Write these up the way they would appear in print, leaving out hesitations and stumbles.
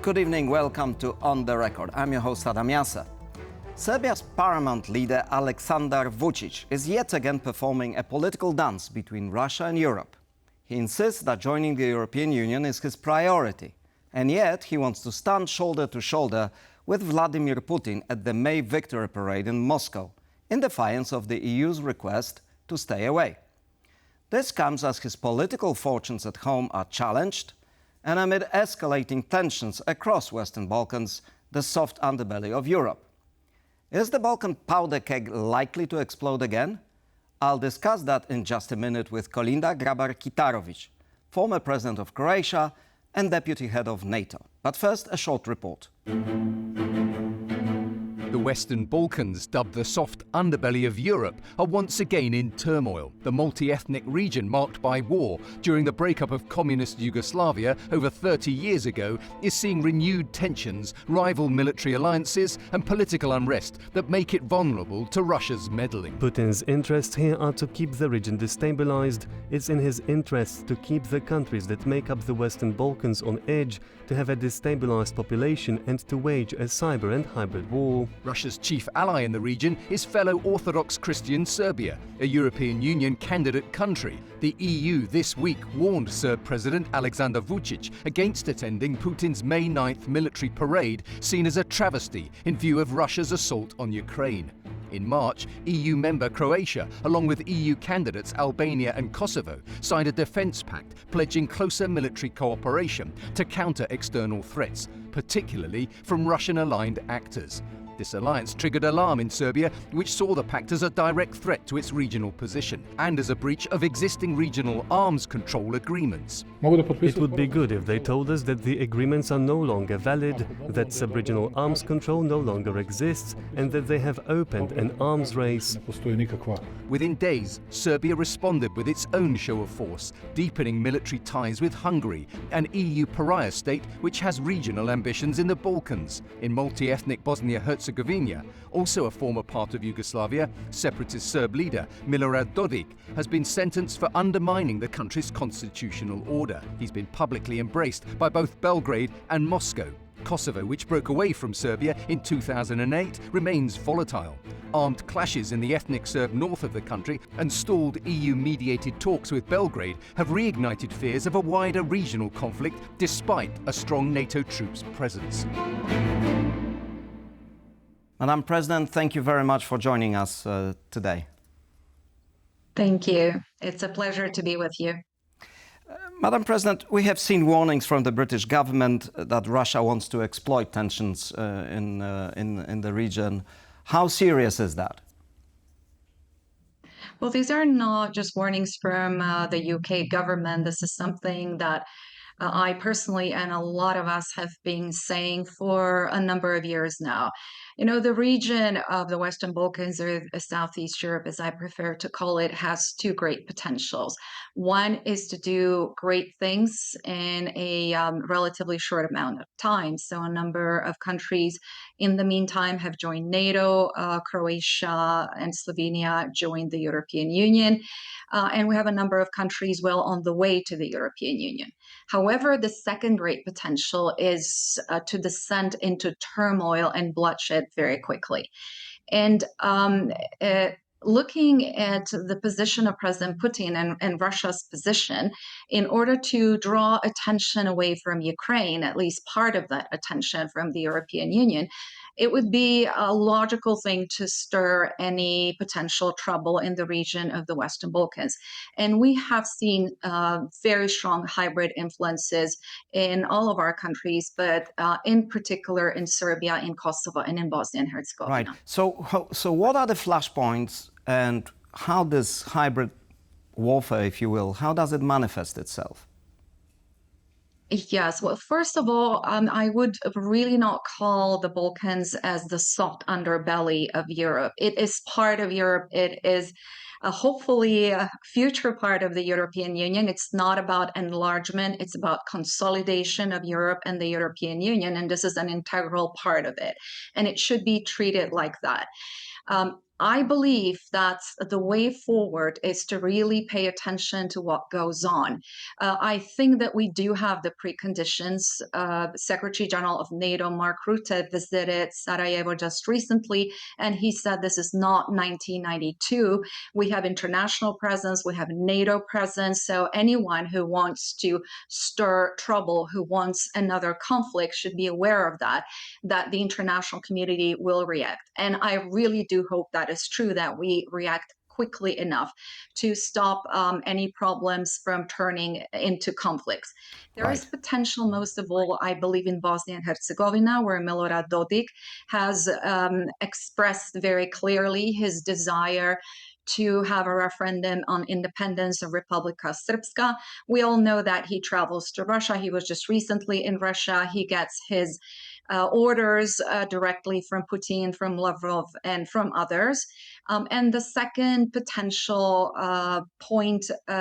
Good evening, welcome to On the Record. I'm your host Adam Jasser. Serbia's paramount leader Aleksandar Vučić is yet again performing a political dance between Russia and Europe. He insists that joining the European Union is his priority, and yet he wants to stand shoulder to shoulder with Vladimir Putin at the May Victory Parade in Moscow, in defiance of the EU's request to stay away. This comes as his political fortunes at home are challenged, and amid escalating tensions across Western Balkans, the soft underbelly of Europe. Is the Balkan powder keg likely to explode again? I'll discuss that in just a minute with Kolinda Grabar-Kitarović, former president of Croatia and deputy head of NATO. But first, a short report. The Western Balkans, dubbed the soft underbelly of Europe, are once again in turmoil. The multi-ethnic region marked by war during the breakup of communist Yugoslavia over 30 years ago is seeing renewed tensions, rival military alliances and political unrest that make it vulnerable to Russia's meddling. Putin's interests here are to keep the region destabilized. It's in his interests to keep the countries that make up the Western Balkans on edge, to have a destabilized population and to wage a cyber and hybrid war. Russia's chief ally in the region is fellow Orthodox Christian Serbia, a European Union candidate country. The EU this week warned Serb President Aleksandar Vučić against attending Putin's May 9th military parade, seen as a travesty in view of Russia's assault on Ukraine. In March, EU member Croatia, along with EU candidates Albania and Kosovo, signed a defence pact pledging closer military cooperation to counter external threats, particularly from Russian-aligned actors. This alliance triggered alarm in Serbia, which saw the pact as a direct threat to its regional position and as a breach of existing regional arms control agreements. It would be good if they told us that the agreements are no longer valid, that sub-regional arms control no longer exists, and that they have opened an arms race. Within days, Serbia responded with its own show of force, deepening military ties with Hungary, an EU pariah state which has regional ambitions in the Balkans. In multi-ethnic Bosnia and Herzegovina, also a former part of Yugoslavia, separatist Serb leader Milorad Dodik has been sentenced for undermining the country's constitutional order. He's been publicly embraced by both Belgrade and Moscow. Kosovo, which broke away from Serbia in 2008, remains volatile. Armed clashes in the ethnic Serb north of the country and stalled EU-mediated talks with Belgrade have reignited fears of a wider regional conflict despite a strong NATO troops presence. Madam President, thank you very much for joining us today. Thank you. It's a pleasure to be with you. Madam President, we have seen warnings from the British government that Russia wants to exploit tensions in the region. How serious is that? Well, these are not just warnings from the UK government. This is something that I personally and a lot of us have been saying for a number of years now. You know, the region of the Western Balkans, or Southeast Europe, as I prefer to call it, has two great potentials. One is to do great things in a relatively short amount of time. So a number of countries in the meantime have joined NATO, Croatia and Slovenia joined the European Union, and we have a number of countries well on the way to the European Union. However, the second great potential is to descend into turmoil and bloodshed very quickly. And looking at the position of President Putin and Russia's position, in order to draw attention away from Ukraine, at least part of that attention from the European Union, it would be a logical thing to stir any potential trouble in the region of the Western Balkans. And we have seen very strong hybrid influences in all of our countries, but in particular in Serbia, in Kosovo, and in Bosnia and Herzegovina. Right. So what are the flashpoints and how this hybrid warfare, if you will, how does it manifest itself? Yes. Well, first of all, I would really not call the Balkans as the soft underbelly of Europe. It is part of Europe. It is hopefully a future part of the European Union. It's not about enlargement. It's about consolidation of Europe and the European Union. And this is an integral part of it. And it should be treated like that. I believe that the way forward is to really pay attention to what goes on. I think that we do have the preconditions. Secretary General of NATO, Mark Rutte, visited Sarajevo just recently, and he said this is not 1992. We have international presence, we have NATO presence, so anyone who wants to stir trouble, who wants another conflict, should be aware of that the international community will react. And I really do hope that is true, that we react quickly enough to stop any problems from turning into conflicts. There is Right. potential, most of all, I believe, in Bosnia and Herzegovina, where Milorad Dodik has expressed very clearly his desire to have a referendum on independence of Republika Srpska. We all know that he travels to Russia. He was just recently in Russia. He gets his orders directly from Putin, from Lavrov, and from others. And the second potential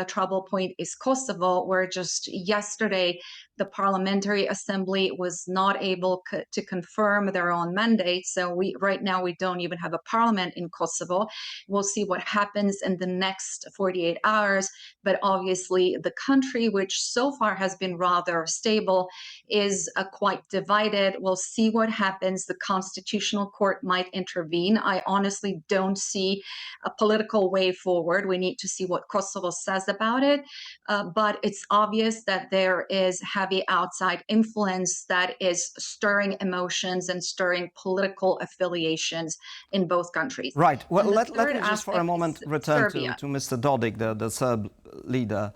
trouble point is Kosovo, where just yesterday the Parliamentary Assembly was not able to confirm their own mandate. So right now we don't even have a parliament in Kosovo. We'll see what happens in the next 48 hours. But obviously the country, which so far has been rather stable, is quite divided. We'll see what happens. The Constitutional Court might intervene. I honestly don't see a political way forward. We need to see what Kosovo says about it. But it's obvious that there is heavy outside influence that is stirring emotions and stirring political affiliations in both countries. Right. Well, And the let third me just for a aspect moment is return Serbia. to Mr. Dodik, the Serb leader.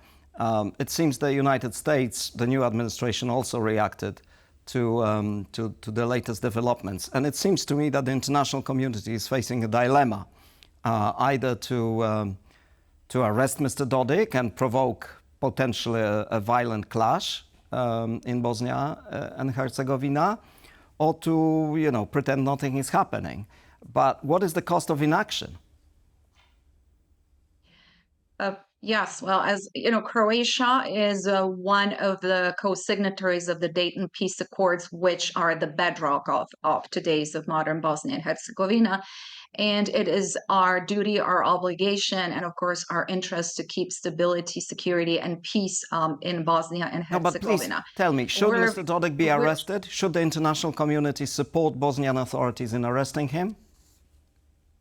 It seems the United States, the new administration, also reacted to the latest developments. And it seems to me that the international community is facing a dilemma, either to arrest Mr. Dodik and provoke potentially a violent clash in Bosnia and Herzegovina, or to pretend nothing is happening. But what is the cost of inaction? Yes, well, as you know, Croatia is one of the co-signatories of the Dayton Peace Accords, which are the bedrock of today's of modern Bosnia and Herzegovina. And it is our duty, our obligation, and of course our interest to keep stability, security, and peace in Bosnia and No, but please Herzegovina. tell me, should We're- Mr. Dodik be we're- arrested? Should the international community support Bosnian authorities in arresting him?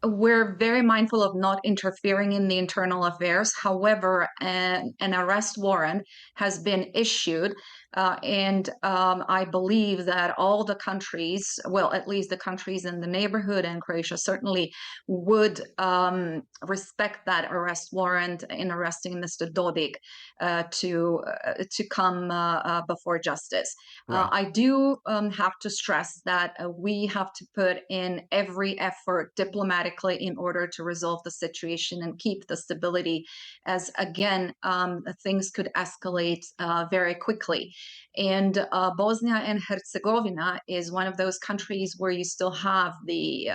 We're very mindful of not interfering in the internal affairs. However, an arrest warrant has been issued, and I believe that all the countries, well, at least the countries in the neighborhood, and Croatia certainly would respect that arrest warrant in arresting Mr. Dodik to come before justice. Right. I do have to stress that we have to put in every effort diplomatically in order to resolve the situation and keep the stability, as again, things could escalate very quickly. And Bosnia and Herzegovina is one of those countries where you still have the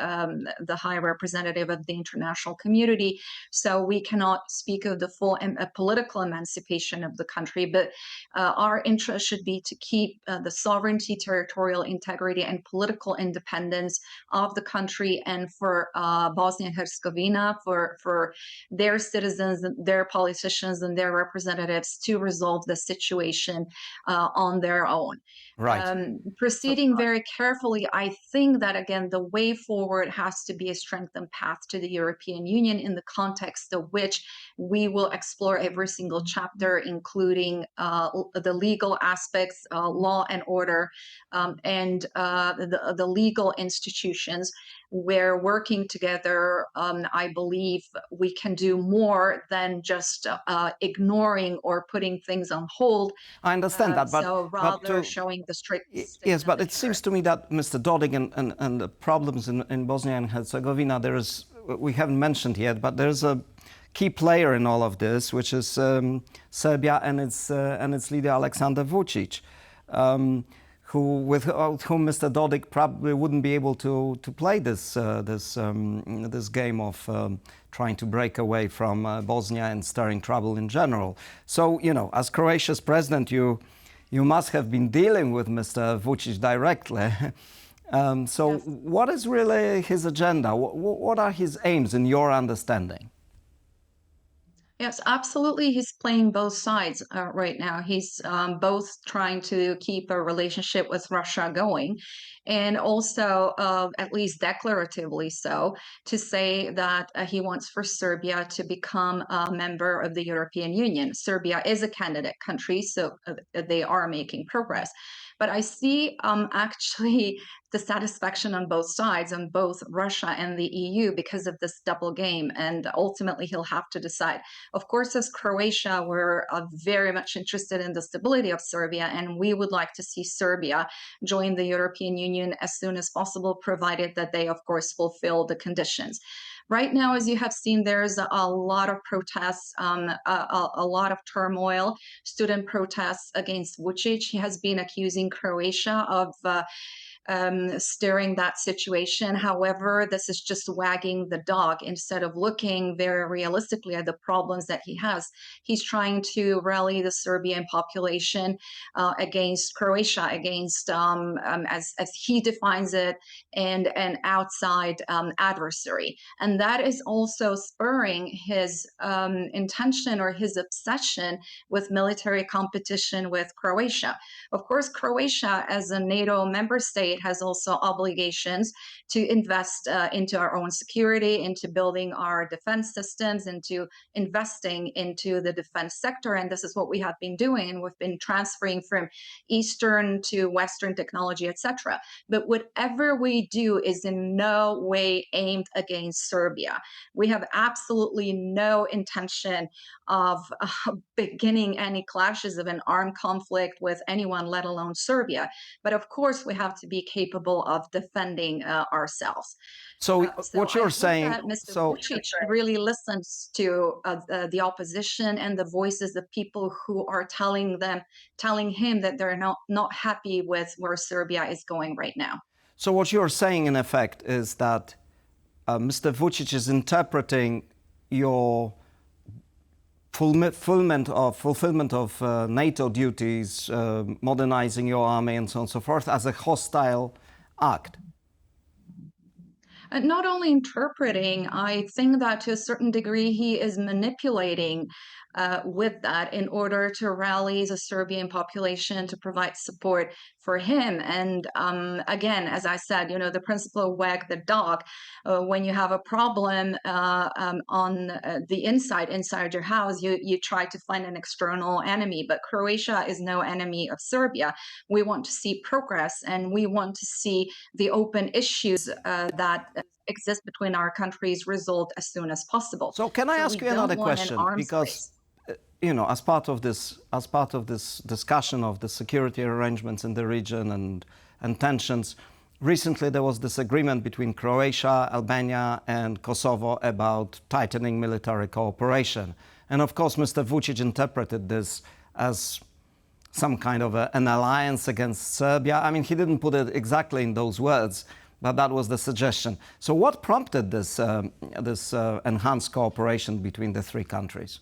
High Representative of the international community. So we cannot speak of the full political emancipation of the country, but our interest should be to keep the sovereignty, territorial integrity, and political independence of the country, and for Bosnia and Herzegovina, for their citizens, their politicians, and their representatives to resolve the situation on their own. Right. Proceeding very carefully, I think that, again, the way forward has to be a strengthened path to the European Union, in the context of which we will explore every single chapter, including the legal aspects, law and order, and the legal institutions. Where working together, I believe we can do more than just ignoring or putting things on hold. I understand that, but So rather to, showing the strict yes, but it seems to me that Mr. Dodik and the problems in Bosnia and Herzegovina, we haven't mentioned yet, but there's a key player in all of this, which is Serbia and its leader Aleksandar Vučić, without whom Mr. Dodik probably wouldn't be able to play this game of trying to break away from Bosnia and stirring trouble in general. So, as Croatia's president, you must have been dealing with Mr. Vučić directly. So Yes. what is really his agenda? What are his aims in your understanding? Yes, absolutely. He's playing both sides right now. He's both trying to keep a relationship with Russia going, and also, at least declaratively so, to say that he wants for Serbia to become a member of the European Union. Serbia is a candidate country, so they are making progress. But I see actually the satisfaction on both sides, on both Russia and the EU, because of this double game. And ultimately, he'll have to decide. Of course, as Croatia, we're very much interested in the stability of Serbia, and we would like to see Serbia join the European Union as soon as possible, provided that they, of course, fulfill the conditions. Right now, as you have seen, there's a lot of protests, a lot of turmoil, student protests against Vucic. He has been accusing Croatia of steering that situation. However, this is just wagging the dog instead of looking very realistically at the problems that he has. He's trying to rally the Serbian population against Croatia, against, as he defines it, and an outside adversary. And that is also spurring his intention or his obsession with military competition with Croatia. Of course, Croatia, as a NATO member state, has also obligations to invest into our own security, into building our defense systems, into investing into the defense sector. And this is what we have been doing. And we've been transferring from Eastern to Western technology, etc. But whatever we do is in no way aimed against Serbia. We have absolutely no intention of beginning any clashes of an armed conflict with anyone, let alone Serbia. But of course, we have to be capable of defending ourselves. So what I you're hope saying, that Mr. so Vucic really listens to the opposition and the voices of people who are telling him that they're not happy with where Serbia is going right now. so what you're saying in effect is that Mr. Vucic is interpreting your fulfillment of NATO duties, modernizing your army, and so on and so forth, as a hostile act. Not only interpreting, I think that to a certain degree he is manipulating with that in order to rally the Serbian population to provide support for him. And again, as I said, the principle of wag the dog. When you have a problem on the inside your house, you try to find an external enemy. But Croatia is no enemy of Serbia. We want to see progress, and we want to see the open issues that exist between our countries resolved as soon as possible. So can I ask you another question? Because as part of this discussion of the security arrangements in the region and tensions, recently there was this agreement between Croatia, Albania, and Kosovo about tightening military cooperation. And of course, Mr. Vucic interpreted this as some kind of an alliance against Serbia. I mean, he didn't put it exactly in those words, but that was the suggestion. So what prompted this enhanced cooperation between the three countries?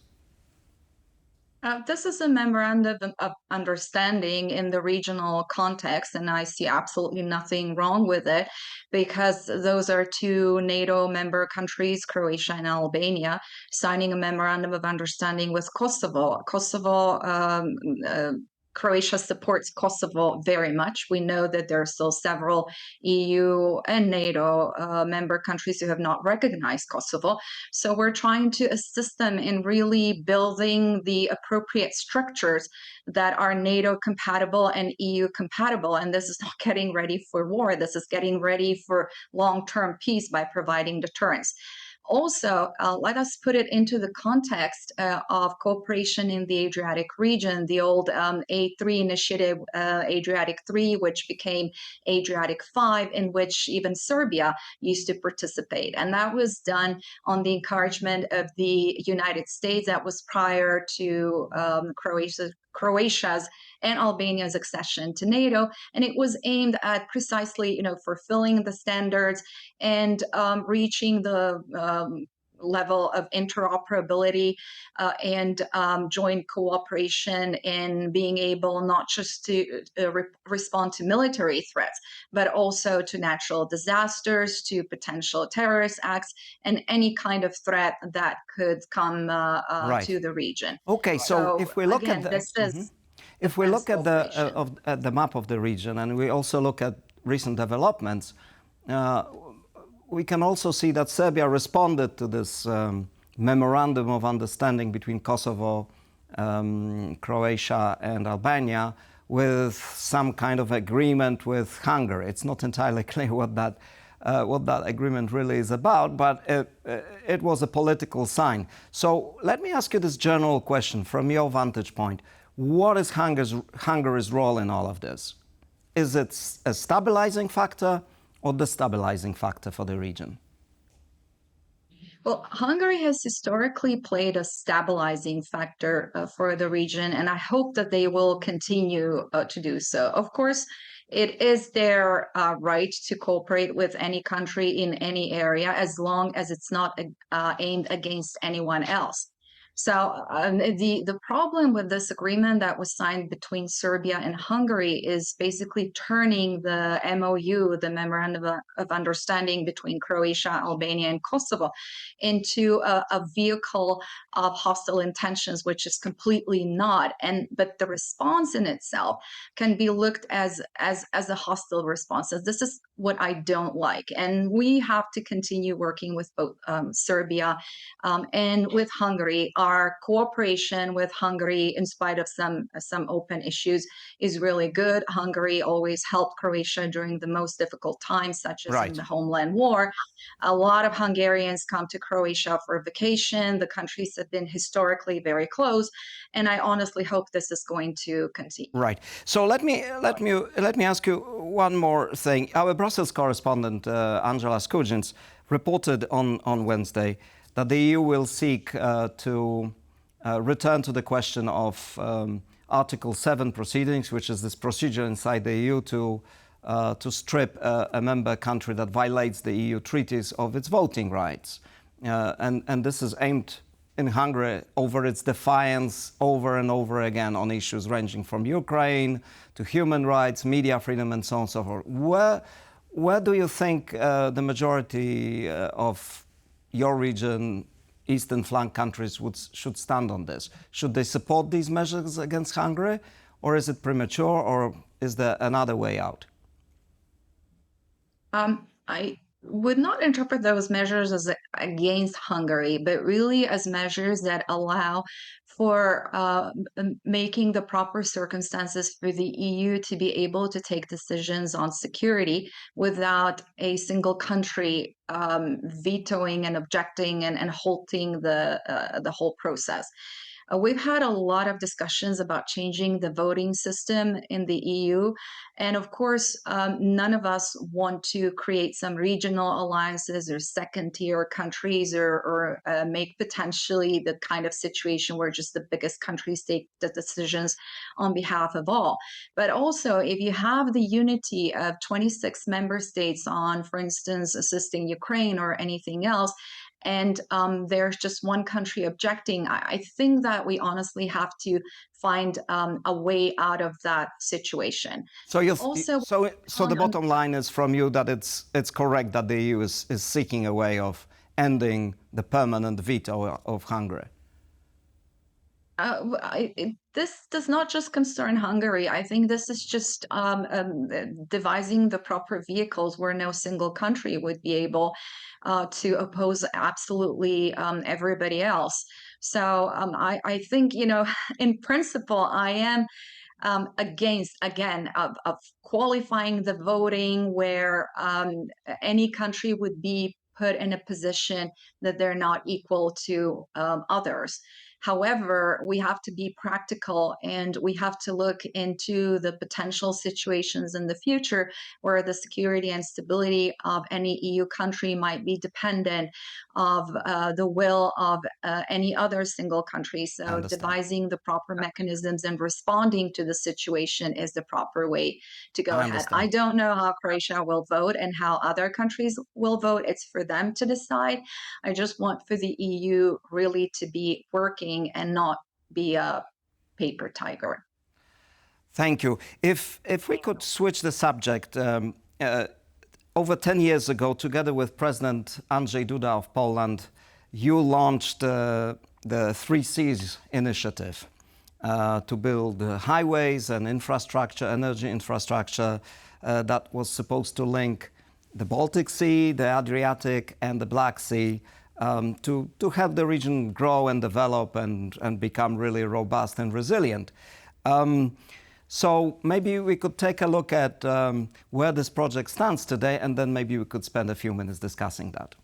This is a memorandum of understanding in the regional context, and I see absolutely nothing wrong with it because those are two NATO member countries, Croatia and Albania, signing a memorandum of understanding with Kosovo. Croatia supports Kosovo very much. We know that there are still several EU and NATO member countries who have not recognized Kosovo. So we're trying to assist them in really building the appropriate structures that are NATO compatible and EU compatible. And this is not getting ready for war. This is getting ready for long-term peace by providing deterrence. Also, let us put it into the context of cooperation in the Adriatic region, the old A3 initiative, Adriatic 3, which became Adriatic 5, in which even Serbia used to participate. And that was done on the encouragement of the United States. That was prior to Croatia's and Albania's accession to NATO, and it was aimed at precisely, fulfilling the standards and reaching the level of interoperability and joint cooperation in being able not just to respond to military threats, but also to natural disasters, to potential terrorist acts, and any kind of threat that could come Right. to the region. Okay, so if we look again, at this is if we look at cooperation. at the map of the region, and we also look at recent developments, we can also see that Serbia responded to this memorandum of understanding between Kosovo, Croatia, and Albania with some kind of agreement with Hungary. It's not entirely clear what that agreement really is about, but it was a political sign. So let me ask you this general question from your vantage point. What is Hungary's role in all of this? Is it a stabilizing factor or destabilizing factor for the region? Well, Hungary has historically played a stabilizing factor for the region, and I hope that they will continue to do so. Of course, it is their right to cooperate with any country in any area as long as it's not aimed against anyone else. So the problem with this agreement that was signed between Serbia and Hungary is basically turning the MOU, the Memorandum of Understanding between Croatia, Albania, and Kosovo, into a vehicle of hostile intentions, which is completely not. But the response in itself can be looked as a hostile response. So this is what I don't like, and we have to continue working with both Serbia and with Hungary. Our cooperation with Hungary, in spite of some open issues, is really good. Hungary always helped Croatia during the most difficult times, such as in the homeland war. A lot of Hungarians come to Croatia for vacation. The countries have been historically very close, and I honestly hope this is going to continue. Right. So let me ask you one more thing. Our Brussels correspondent Angela Skujins reported on Wednesday that the EU will seek to return to the question of Article 7 proceedings, which is this procedure inside the EU to strip a member country that violates the EU treaties of its voting rights. And this is aimed in Hungary over its defiance over and over again on issues ranging from Ukraine to human rights, media freedom, and so on and so forth. Where do you think the majority of your region, eastern flank countries, should stand on this? Should they support these measures against Hungary, or is it premature, or is there another way out? I would not interpret those measures as against Hungary, but really as measures that allow for making the proper circumstances for the EU to be able to take decisions on security without a single country vetoing and objecting and halting the whole process. We've had a lot of discussions about changing the voting system in the EU. And of course, none of us want to create some regional alliances or second-tier countries or make potentially the kind of situation where just the biggest countries take the decisions on behalf of all. But also, if you have the unity of 26 member states on, for instance, assisting Ukraine or anything else, and there's just one country objecting, I think that we honestly have to find a way out of that situation. So the bottom line is from you that it's correct that the EU is seeking a way of ending the permanent veto of Hungary. This does not just concern Hungary. I think this is just devising the proper vehicles where no single country would be able to oppose absolutely everybody else. So I think, in principle, I am against, again, of qualifying the voting where any country would be put in a position that they're not equal to others. However, we have to be practical and we have to look into the potential situations in the future where the security and stability of any EU country might be dependent of the will of any other single country. So devising the proper mechanisms and responding to the situation is the proper way to go ahead. I don't know how Croatia will vote and how other countries will vote. It's for them to decide. I just want for the EU really to be working and not be a paper tiger. Thank you. If we could switch the subject, over 10 years ago, together with President Andrzej Duda of Poland, you launched the Three Seas initiative to build highways and infrastructure, energy infrastructure that was supposed to link the Baltic Sea, the Adriatic, and the Black Sea to help the region grow and develop and become really robust and resilient. So maybe we could take a look at where this project stands today, and then maybe we could spend a few minutes discussing that.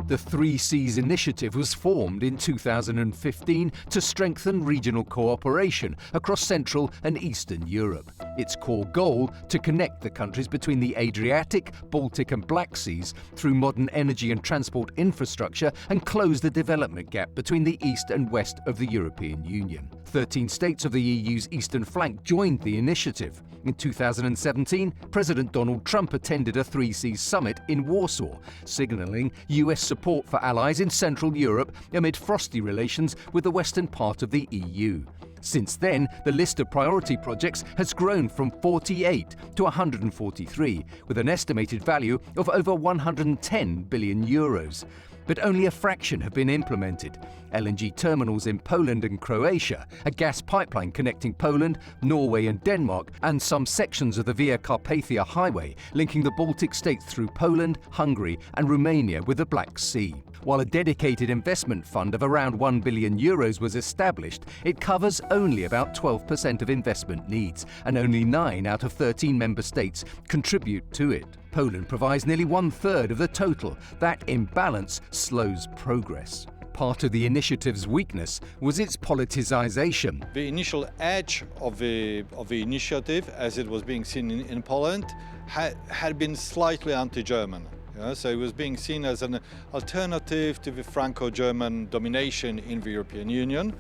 The Three Seas initiative was formed in 2015 to strengthen regional cooperation across Central and Eastern Europe. Its core goal to connect the countries between the Adriatic, Baltic and Black Seas through modern energy and transport infrastructure and close the development gap between the east and west of the European Union. 13 states of the EU's eastern flank joined the initiative. In 2017, President Donald Trump attended a Three Seas summit in Warsaw, signalling US support for allies in Central Europe amid frosty relations with the western part of the EU. Since then, the list of priority projects has grown from 48 to 143, with an estimated value of over 110 billion euros. But only a fraction have been implemented. LNG terminals in Poland and Croatia, a gas pipeline connecting Poland, Norway and Denmark, and some sections of the Via Carpathia highway linking the Baltic states through Poland, Hungary and Romania with the Black Sea. While a dedicated investment fund of around 1 billion euros was established, it covers only about 12% of investment needs, and only 9 out of 13 member states contribute to it. Poland provides nearly 1/3 of the total. That imbalance slows progress. Part of the initiative's weakness was its politicization. The initial edge of the initiative, as it was being seen in Poland, had been slightly anti-German. So it was being seen as an alternative to the Franco-German domination in the European Union.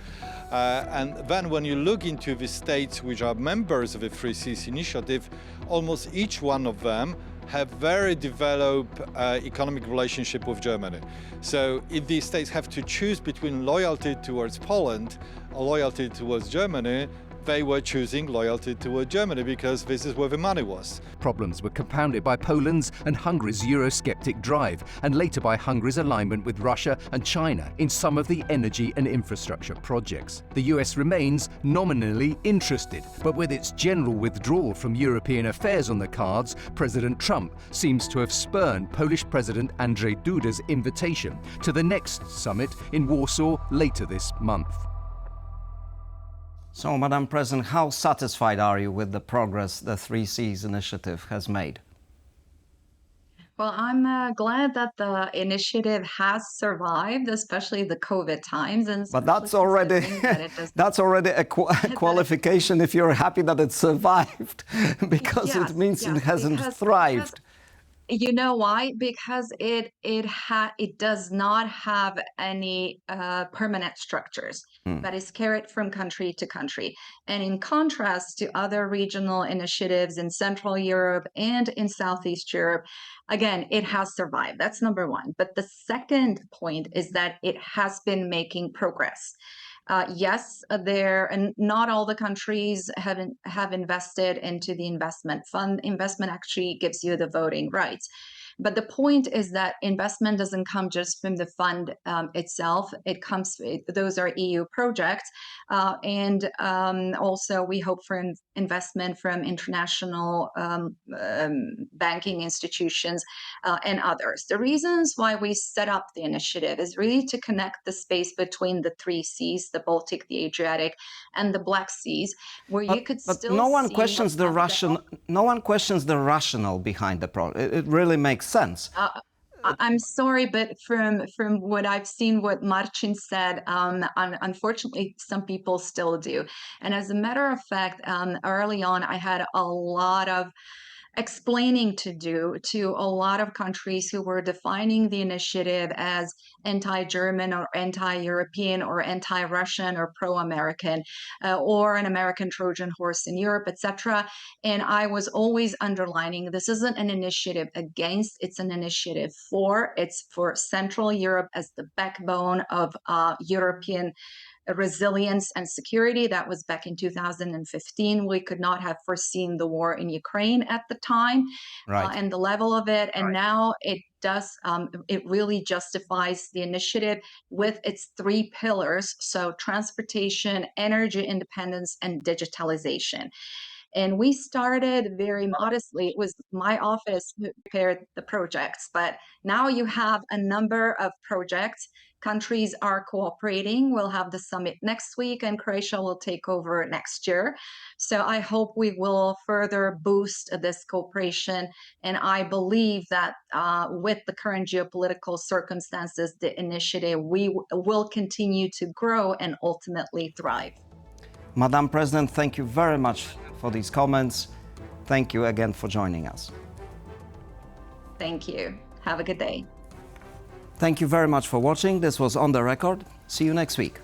And then when you look into the states which are members of the Three Seas initiative, almost each one of them have very developed economic relationship with Germany. So if these states have to choose between loyalty towards Poland or loyalty towards Germany, they were choosing loyalty toward Germany because this is where the money was. Problems were compounded by Poland's and Hungary's Eurosceptic drive, and later by Hungary's alignment with Russia and China in some of the energy and infrastructure projects. The US remains nominally interested, but with its general withdrawal from European affairs on the cards, President Trump seems to have spurned Polish President Andrzej Duda's invitation to the next summit in Warsaw later this month. So, Madam President, how satisfied are you with the progress the Three Seas initiative has made? Well, I'm glad that the initiative has survived, especially the COVID times. And but that's already that's already a qualification if you're happy that it survived, because it means it hasn't thrived. You know why? Because it does not have any permanent structures that is carried from country to country. And in contrast to other regional initiatives in Central Europe and in Southeast Europe, again, it has survived. That's number one. But the second point is that it has been making progress. Yes, and not all the countries have invested into the investment fund. Investment actually gives you the voting rights. But the point is that investment doesn't come just from the fund itself. Those are EU projects. And also we hope for investment from international banking institutions and others. The reasons why we set up the initiative is really to connect the space between the Three Seas, the Baltic, the Adriatic, and the Black Seas, where you could still no one questions the rationale behind the project. It really makes sense. I'm sorry, but from what I've seen, what Marcin said, unfortunately, some people still do. And as a matter of fact, early on, I had a lot of explaining to do to a lot of countries who were defining the initiative as anti-German or anti-European or anti-Russian or pro-American or an American Trojan horse in Europe, etc. And I was always underlining this isn't an initiative against, it's an initiative for. It's for Central Europe as the backbone of European resilience and security. That was back in 2015. We could not have foreseen the war in Ukraine at the time Right. and the level of it. And now it does, it really justifies the initiative with its three pillars. So transportation, energy independence, and digitalization. And we started very modestly. It was my office who prepared the projects, but now you have a number of projects. Countries are cooperating. We'll have the summit next week, and Croatia will take over next year. So I hope we will further boost this cooperation. And I believe that with the current geopolitical circumstances, the initiative will continue to grow and ultimately thrive. Madam President, thank you very much for these comments. Thank you again for joining us. Thank you. Have a good day. Thank you very much for watching. This was On the Record. See you next week.